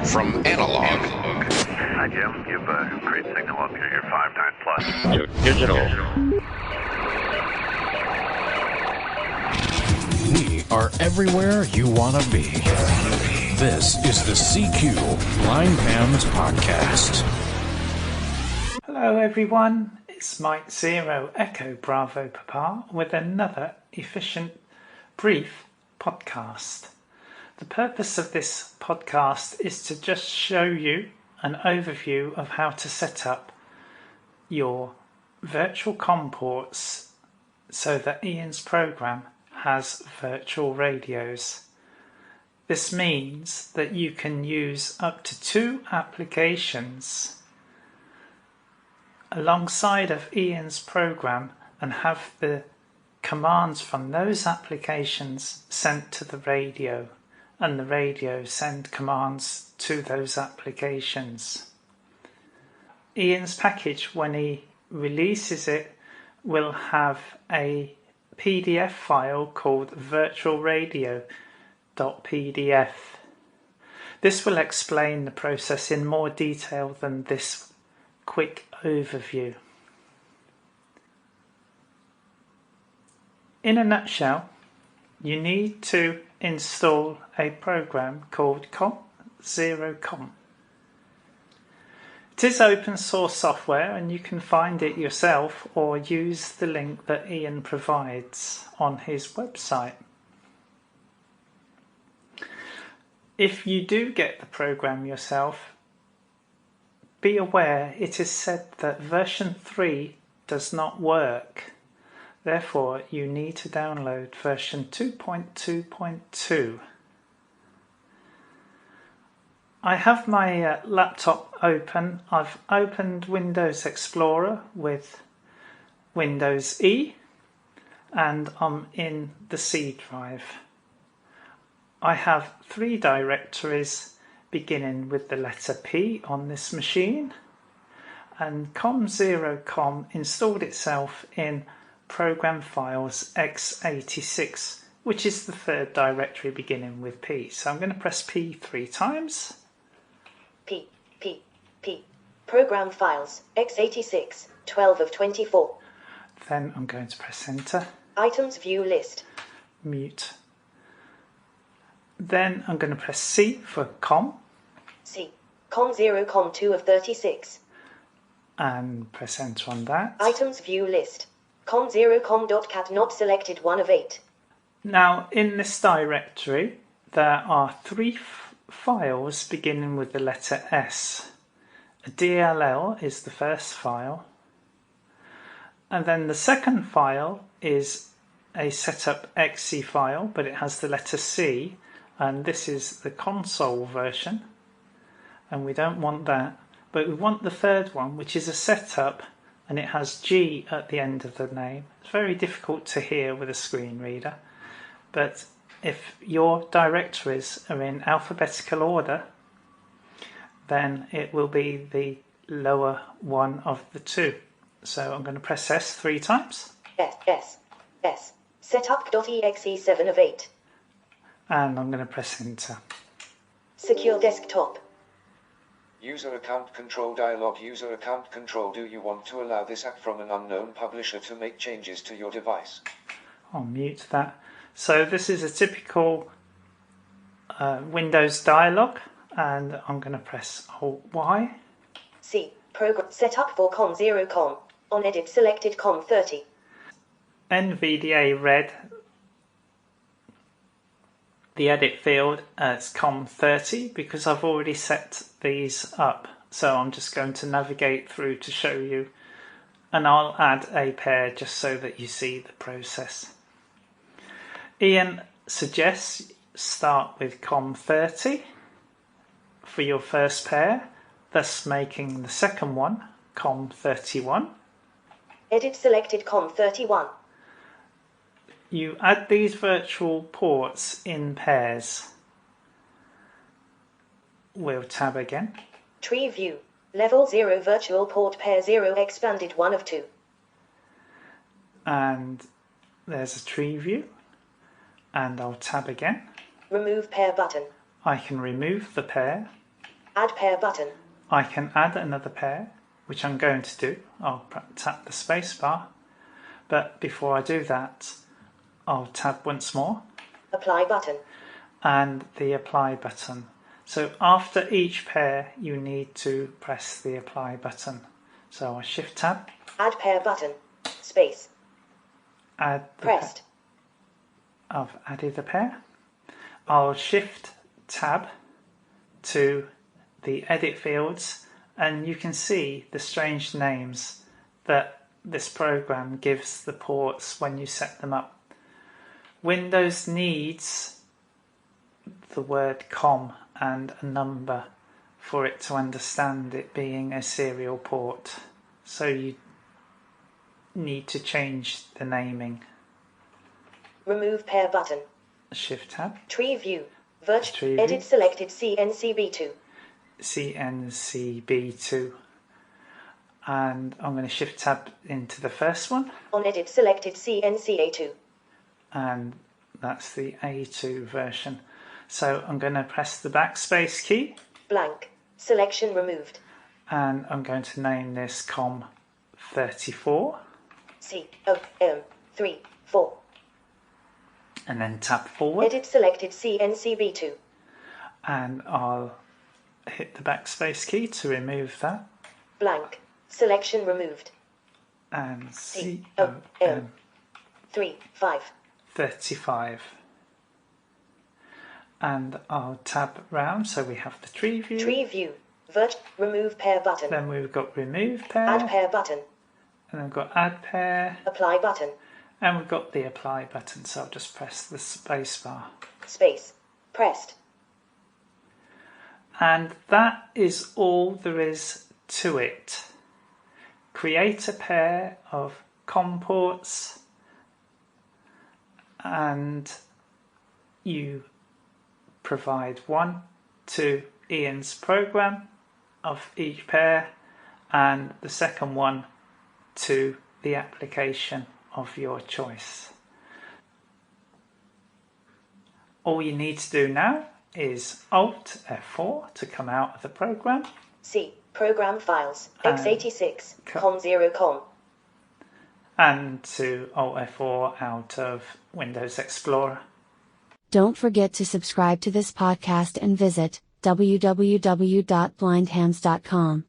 From analog. Hi, Jim. You've great signal up here. You're 5.9 plus. Digital. We are everywhere you want to be. This is the CQ Blind Man's Podcast. Hello everyone, it's Mike Zero Echo Bravo Papa with another efficient, brief podcast. The purpose of this podcast is to just show you an overview of how to set up your virtual COM ports so that Ian's program has virtual radios. This means that you can use up to 2 applications alongside of Ian's program and have the commands from those applications sent to the radio, and the radio send commands to those applications. Ian's package, when he releases it, will have a PDF file called virtualradio.pdf. This will explain the process in more detail than this quick overview. In a nutshell, you need to install a program called Com0Com. It is open source software and you can find it yourself or use the link that Ian provides on his website. If you do get the program yourself, be aware it is said that version 3 does not work. Therefore, you need to download version 2.2.2. I have my laptop open. I've opened Windows Explorer with Windows E and I'm in the C drive. I have 3 directories beginning with the letter P on this machine, and Com0Com installed itself in Program Files x86, which is the 3rd directory beginning with P. So I'm going to press P 3 times. P. Program Files x86, 12 of 24. Then I'm going to press Enter. Items View List. Mute. Then I'm going to press C for Com. C. Com0Com 2 of 36. And press Enter on that. Items View List. Com0com.cat not selected 1 of 8. Now in this directory there are 3 files beginning with the letter S. A DLL is the first file, and then the second file is a setup.exe file, but it has the letter C, and this is the console version, and we don't want that, but we want the third one, which is a setup, and it has G at the end of the name. It's very difficult to hear with a screen reader, but if your directories are in alphabetical order, then it will be the lower one of the 2. So I'm going to press S 3 times. S. Setup.exe 7 of 8. And I'm going to press Enter. Secure desktop. User account control dialog. User account control. Do you want to allow this app from an unknown publisher to make changes to your device? I'll mute that. So this is a typical Windows dialog, and I'm going to press Alt-Y. C. Program setup for Com0Com. On edit selected Com30. NVDA read the edit field as Com30 because I've already set these up. So I'm just going to navigate through to show you, and I'll add a pair just so that you see the process. Ian suggests start with Com30 for your first pair, thus making the second one Com31. Edit selected Com31. You add these virtual ports in pairs. We'll tab again. Tree view. Level 0 virtual port pair 0 expanded 1 of 2. And there's a tree view. And I'll tab again. Remove pair button. I can remove the pair. Add pair button. I can add another pair, which I'm going to do. I'll tap the spacebar, but before I do that, I'll tap once more. Apply button. And the apply button. So after each pair, you need to press the apply button. So I'll shift tab. Add pair button. Space. Add the Pressed. I've added a pair. I'll shift tab to the edit fields, and you can see the strange names that this program gives the ports when you set them up. Windows needs the word COM and a number for it to understand it being a serial port. So you need to change the naming. Remove pair button. Shift tab. Tree view. Tree view. Edit selected CNCB2. CNCB2. And I'm going to shift tab into the first one. On edit selected CNCA2. And that's the A2 version. So I'm going to press the backspace key. Blank. Selection removed. And I'm going to name this COM34. COM34. And then tap forward. Edit selected CNCB2. And I'll hit the backspace key to remove that. Blank. Selection removed. And COM35. And I'll tab round so we have the tree view. Tree view. Remove pair button. Then we've got remove pair. Add pair button. And then we've got add pair. Apply button. And we've got the apply button, so I'll just press the space bar. Space. Pressed. And that is all there is to it. Create a pair of COM ports and you provide one to Ian's program of each pair and the second one to the application of your choice. All you need to do now is Alt F4 to come out of the program. C. Program files. x86. COM0COM. And to Alt F4 out of Windows Explorer. Don't forget to subscribe to this podcast and visit www.blindhands.com.